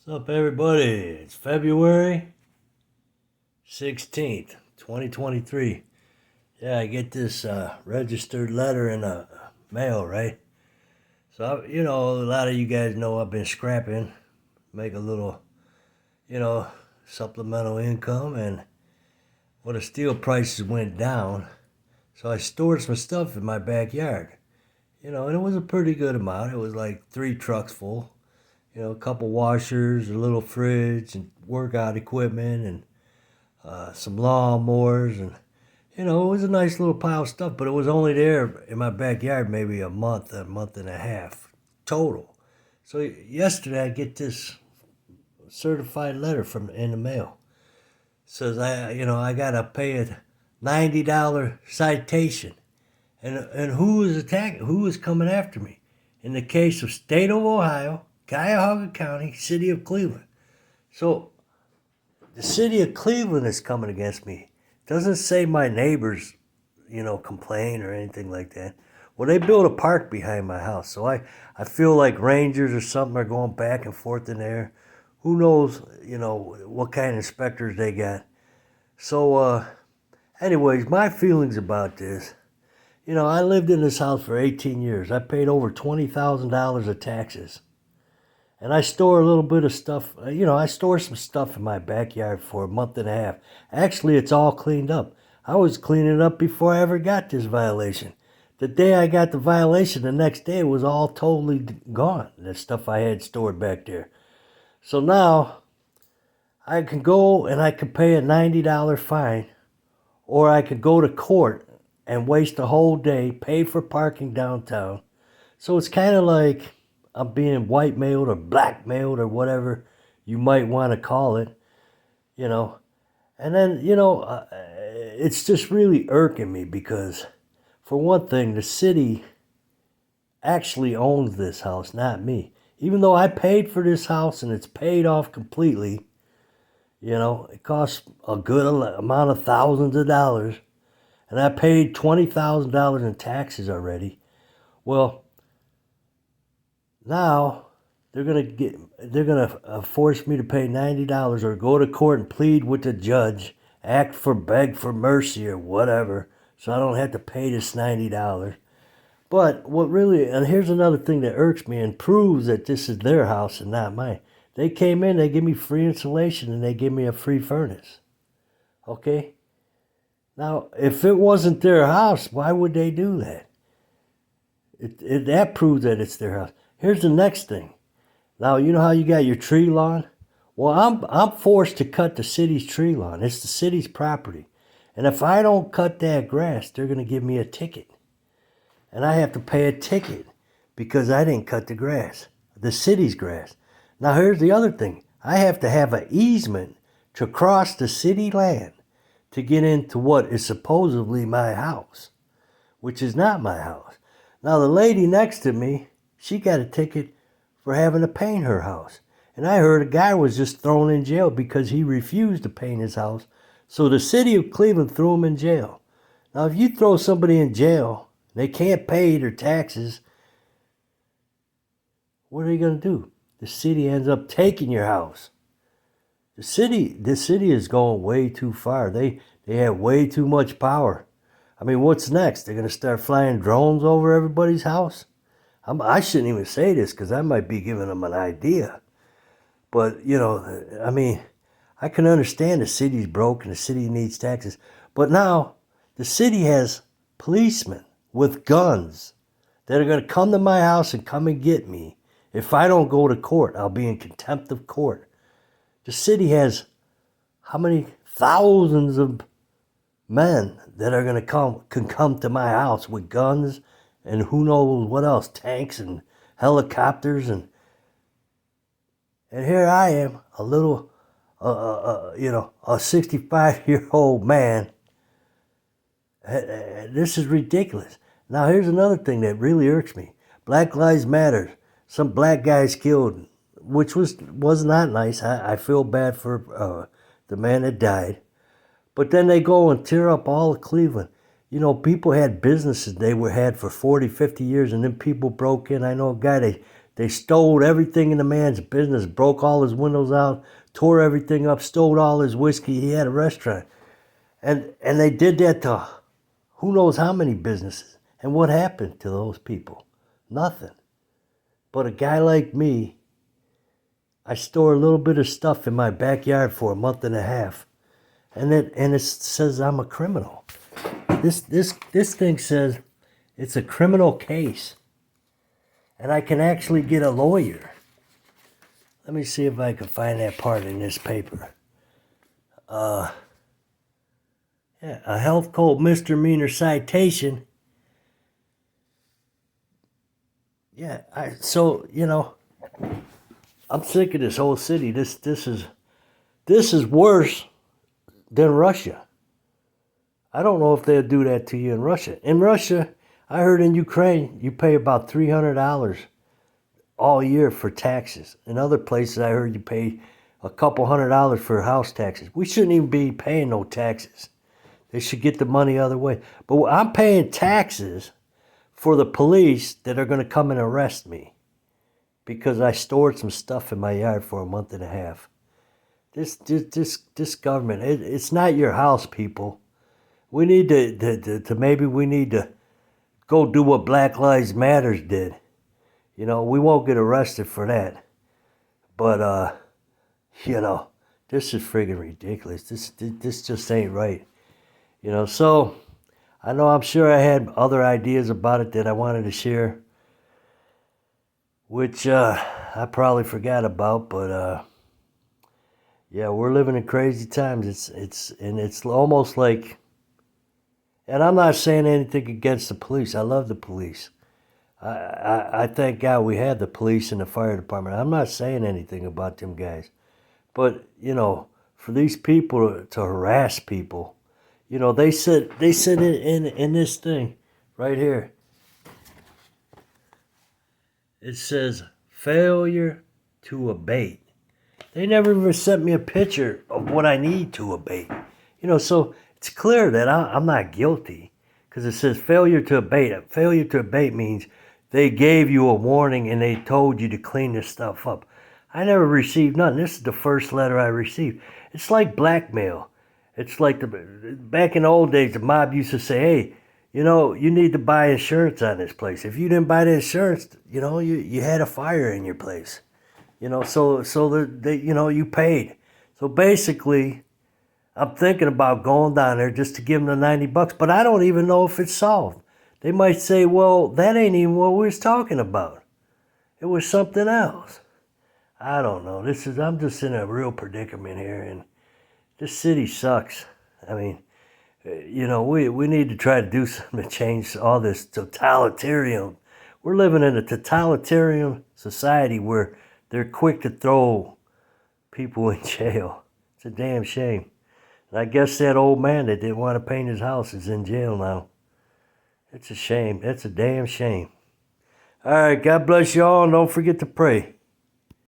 What's up, everybody? It's February 16th, 2023. Yeah, I get this registered letter in the mail, right? So, a lot of you guys know I've been scrapping, make a little, you know, supplemental income, and the steel prices went down. So I stored some stuff in my backyard, and it was a pretty good amount. It was like 3 trucks full, a couple washers, a little fridge, and workout equipment, and some lawnmowers, and it was a nice little pile of stuff. But it was only there in my backyard maybe a month and a half total. So yesterday I get this certified letter from in the mail. It says I gotta pay a $90 citation, and who is coming after me? In the case of State of Ohio, Cuyahoga County, City of Cleveland. So the city of Cleveland is coming against me. Doesn't say my neighbors, complain or anything like that. Well, they built a park behind my house, so I feel like rangers or something are going back and forth in there. Who knows, what kind of inspectors they got. So, anyways, my feelings about this. I lived in this house for 18 years. I paid over $20,000 of taxes. And I store a little bit of stuff. I store some stuff in my backyard for a month and a half. Actually, it's all cleaned up. I was cleaning it up before I ever got this violation. The day I got the violation, the next day it was all totally gone, the stuff I had stored back there. So now I can go and I can pay a $90 fine, or I could go to court and waste a whole day, pay for parking downtown. So it's kind of like I'm being white-mailed or blackmailed or whatever you might want to call it, And then, it's just really irking me because, for one thing, the city actually owns this house, not me. Even though I paid for this house and it's paid off completely, it costs a good amount of thousands of dollars. And I paid $20,000 in taxes already. Well, now they're gonna force me to pay $90 or go to court and plead with the judge, beg for mercy or whatever, so I don't have to pay this $90. But and here's another thing that irks me and proves that this is their house and not mine. They came in, they give me free insulation, and they give me a free furnace. Okay? Now, if it wasn't their house, why would they do that? That proves that it's their house. Here's the next thing. Now, you know how you got your tree lawn? Well, I'm forced to cut the city's tree lawn. It's the city's property. And if I don't cut that grass, they're going to give me a ticket. And I have to pay a ticket because I didn't cut the grass, the city's grass. Now, here's the other thing. I have to have an easement to cross the city land to get into what is supposedly my house, which is not my house. Now, the lady next to me, she got a ticket for having to paint her house. And I heard a guy was just thrown in jail because he refused to paint his house. So the city of Cleveland threw him in jail. Now, if you throw somebody in jail, they can't pay their taxes, what are you going to do? The city ends up taking your house. The city is going way too far. They have way too much power. I mean, what's next? They're going to start flying drones over everybody's house? I shouldn't even say this because I might be giving them an idea. But, I mean, I can understand the city's broke and the city needs taxes. But now the city has policemen with guns that are going to come to my house and come and get me. If I don't go to court, I'll be in contempt of court. The city has how many thousands of men that are going to come to my house with guns and who knows what else, tanks and helicopters, and here I am, a little, a 65-year-old man. This is ridiculous. Now here's another thing that really irks me. Black Lives Matter. Some black guys killed, which was not nice. I feel bad for the man that died. But then they go and tear up all of Cleveland. People had businesses they had for 40, 50 years, and then people broke in. I know a guy, they They stole everything in the man's business, broke all his windows out, tore everything up, stole all his whiskey. He had a restaurant. And they did that to who knows how many businesses. And what happened to those people? Nothing. But a guy like me, I store a little bit of stuff in my backyard for a month and a half. And it says I'm a criminal. This thing says it's a criminal case. And I can actually get a lawyer. Let me see if I can find that part in this paper. Yeah, a health code misdemeanor citation. Yeah, so you know, I'm sick of this whole city. This is worse than Russia. I don't know if they'll do that to you in Russia. In Russia, I heard in Ukraine, you pay about $300 all year for taxes. In other places, I heard you pay a couple $100 for house taxes. We shouldn't even be paying no taxes. They should get the money other way. But I'm paying taxes for the police that are going to come and arrest me because I stored some stuff in my yard for a month and a half. This government, it's not your house, people. We need to go do what Black Lives Matters did. You know, we won't get arrested for that. But, you know, this is friggin' ridiculous. This just ain't right. You know, so I know I'm sure I had other ideas about it that I wanted to share, which I probably forgot about, but yeah, we're living in crazy times. It's almost like, and I'm not saying anything against the police. I love the police. I thank God we had the police and the fire department. I'm not saying anything about them guys. But, you know, for these people to harass people, you know, they said in this thing right here, it says failure to abate. They never even sent me a picture of what I need to abate. You know, so it's clear that I'm not guilty because it says failure to abate. Failure to abate means they gave you a warning and they told you to clean this stuff up. I never received nothing. This is the first letter I received. It's like blackmail. It's like back in the old days, the mob used to say, hey, you know, you need to buy insurance on this place. If you didn't buy the insurance, you know, you had a fire in your place. You know, so you know, you paid. So basically, I'm thinking about going down there just to give them the $90, but I don't even know if it's solved. They might say, well, that ain't even what we was talking about. It was something else. I don't know. I'm just in a real predicament here, and this city sucks. I mean, you know, we need to try to do something to change all this totalitarian. We're living in a totalitarian society where they're quick to throw people in jail. It's a damn shame. And I guess that old man that didn't want to paint his house is in jail now. It's a shame. It's a damn shame. All right, God bless you all, and don't forget to pray.